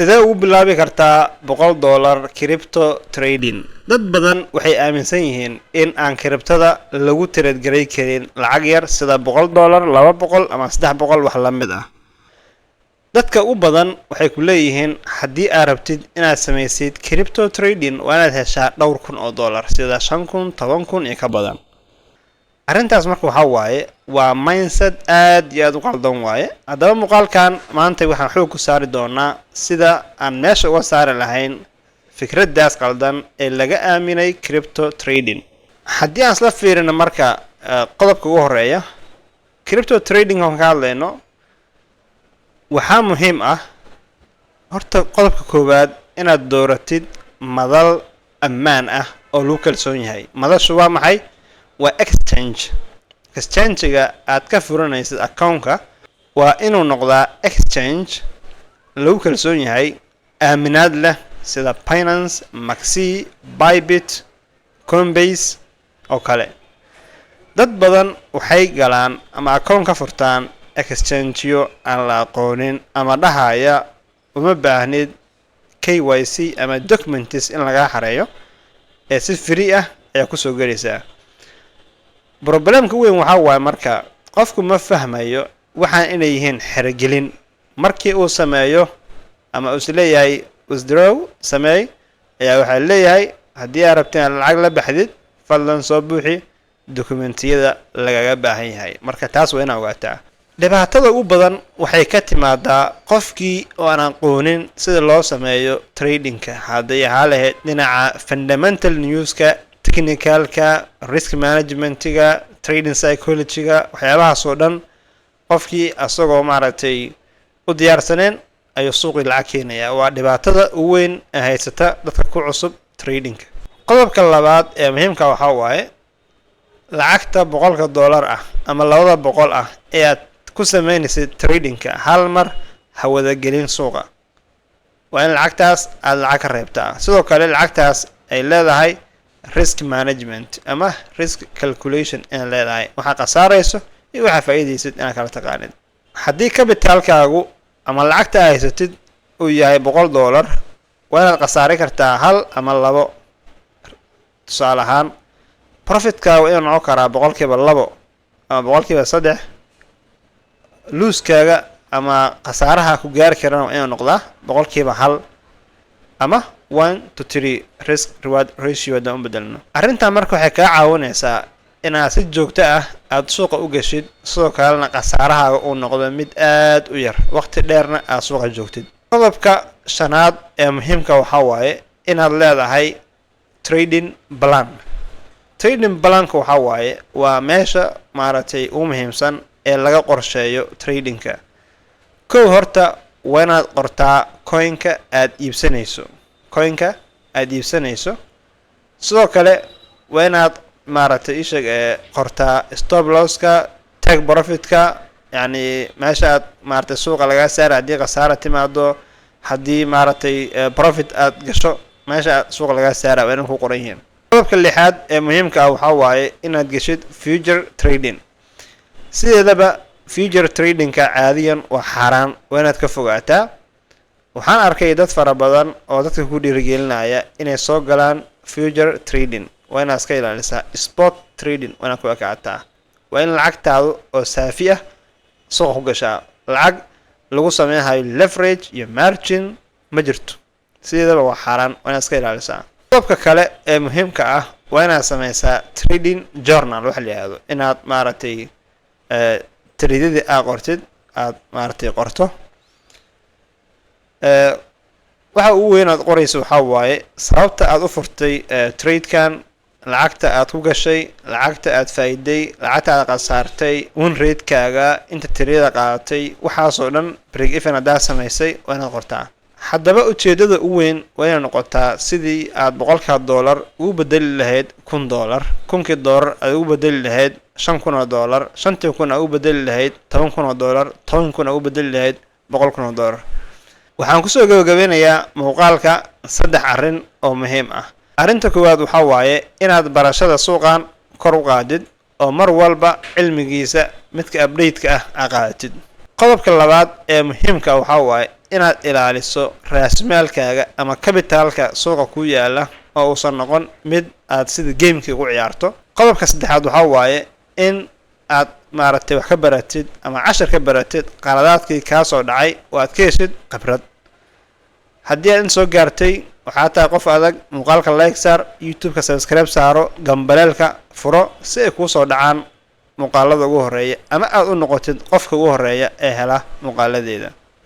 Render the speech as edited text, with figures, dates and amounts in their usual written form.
sidee ugu bilaabi kartaa $100 crypto trading? dad badan waxay aaminsan yihiin in aan cryptada lagu trade garay karin lacag yar sida $100, $200 ama $300 wax la mid ah. dadka u badan waxay ku leeyihiin haddii aad rabtid inaad samaysid crypto trading waa inaad heshaa dhowr kun oo dollar sida 5,000, 10,000 iyo ka badan. arrintaas marka waxa waaye waa mindset aad iyo aad u qaldan waaye. haddaba muuqaalkan maanta waxaan xoog ku saari doonaa sida aan meesha uga saari lahayn fikraddaas qaldan ee laga aaminay crypto trading. haddii aan isla fiirino marka qodobka ugu horeeya crypto trading oo ka hadlayno waxaa muhiim ah horta qodobka koowaad inaad dooratid madal ammaan ah oo lagu kalsoon yahay. madashu waa maxay? waa exchange-ga aad ka furanaysid account-ka waa inuu noqdaa exchange lagu kalsoon yahay, aaminaad leh sida Binance, Maxi, Bybit, Coinbase oo kale. dad badan waxay galaan ama account ka furtaan exchange-yo aan la aqoonin ama dhahaya uma baahnid KYC ama documents in laga xareeyo ee si free ah ayaa ku soo galaysaa. problemka weyn waxa waaye marka qofku ma fahmayo waxaan inay yihiin xirigelin. markii uu sameeyo ama uu leeyahay withdraw sameey ayaa waxa leeyahay haddii aad rabtid inaad lacag la baxdid fadlan soo buuxi dokumentiyada lagaga baahan yahay. marka taas waa inaad ogaataa. dhibaatada ugu badan waxay ka timaadaa qofkii oo aan aqoonin sida loo sameeyo tradingka, haddii lahayd dhinaca fundamental newska, technicalka, risk managementga, trading psychologyga, waxyaabahaas oo dhan qofkii asagoo maaragtay u diyaarsaneen ayuu suuqii lacag keenaya. waa dhibaatada ugu weyn ee haysata dadka ku cusub tradingka. qodobka labaad ee muhiimka waxaa waaye lacagta $100 ah ama $200 ah ee aad ku sameynaysid tradingka hal mar ha wada gelin suuqa. waa in lacagtaas aad lacag ka reebtaa. sidoo kale lacagtaas ay leedahay risk management ama risk calculation in leedahay waxa qasaarayso iyo waxa faa'iideysid inaad kala taqaanid. haddii capitalkaagu ama lacagta aad haysatid uu yahay $100 waa inaad qasaari kartaa 1 ama 2. tusaale ahaan profitkaagu inuu noqon karaa 2% ama 3%. looskaaga ama khasaaraha ku gaari karana inuu noqdaa 1% ama 1-to-3 risk reward ratio haddaan u bedelno. arrintan marka waxay kaa caawinaysaa inaad si joogto ah aad suuqa u gashid, sidoo kalena khasaarahaaga uu noqdo mid aad u yar waqti dheerna aad suuqa joogtid. qodobka shanaad ee muhiimka waxaa waaye inaad leedahay trading plan. trading planka waxaa waaye waa meesha maaragtay ugu muhiimsan ee laga qorsheeyo tradingka. kow horta waa inaad qortaa coinka aad iibsanayso. sidoo kale waa inaad maaragtay qortaa stop losska, take profitka, yani meesha aad maaragtay suuqa laga saara haddii khasaara timaado, haddii maaragtay profit aad gasho meesha aad suuqa laga saara waa inay ku qoran yihiin. qodobka lixaad ee muhiimka ah waxaa waaye inaad geshid future trading. sideedaba future tradingka caadiyan waa xaaraan, waa inaad ka fogaataa. waxaan arkay dad fara badan oo dadka ku dhiirigelinaya inay soo galaan future trading. waa inaad iska ilaalisaa. spot trading waa inaad ku ekaataa. waa in lacagtaadu oo saafi ah suuqa ku gashaa. lacag lagu sameynayo leverage iyo margin ma jirto. sideedaba waa xaaraan, waa inaad iska ilaalisaa. qodobka kale ee muhiimka ah waa inaad sameysaa trading journal waxa la yiraahdo. inaad maaragtay tradedii aad qortid aad maaragtay qorto. waxa ugu weyn aad qorayso waxaa waaye sababta aad u furtay tradekan, lacagta aad ku gashay, lacagta aad faa'iiday, lacagta aad qasaartay, win rate-kaaga, inta tirada qaadatay, waxaasoo dhan break even haddaad samaysay waa inaad qortaa. haddaba ujeedada u weyn waa inay noqotaa sidii aad $100 ugu bedeli lahayd $1,000, $1,000 aad ugu bedeli lahayd $5,000, $5,000 aad ugu bedeli lahayd $10,000, $10,000 aad ugu bedeli lahayd $100,000. waxaan kusoo gabagabeynayaa muuqaalka 3 arrin oo muhiim ah. arrinta koowaad waxaa waaye inaad barashada suuqan kor u qaadid oo mar walba cilmigiisa midka update-ka ah qaadatid. qodobka labaad ee muhiimka waxa waaye inaad ilaaliso raasmaalkaaga ama capitalka suuqa ku yaala oo uusan noqon mid aad sida gamekii ugu ciyaarto. qodobka saddexaad waxa waaye in aad maaragtay wax ka baratid ama cashar ka baratid qaladaadkii kaa soo dhacay oo aad ka heshid khibrad. haddii aad soo gaartay waxaa tahay qof adag, muuqaalka like saar, youtube-ka subscribe saaro, gambaleelka furo si ay kuu soo dhacaan muuqaalada ugu horeeya ama aad u noqotid qofka ugu horeeya ee hela muuqaaladeeda.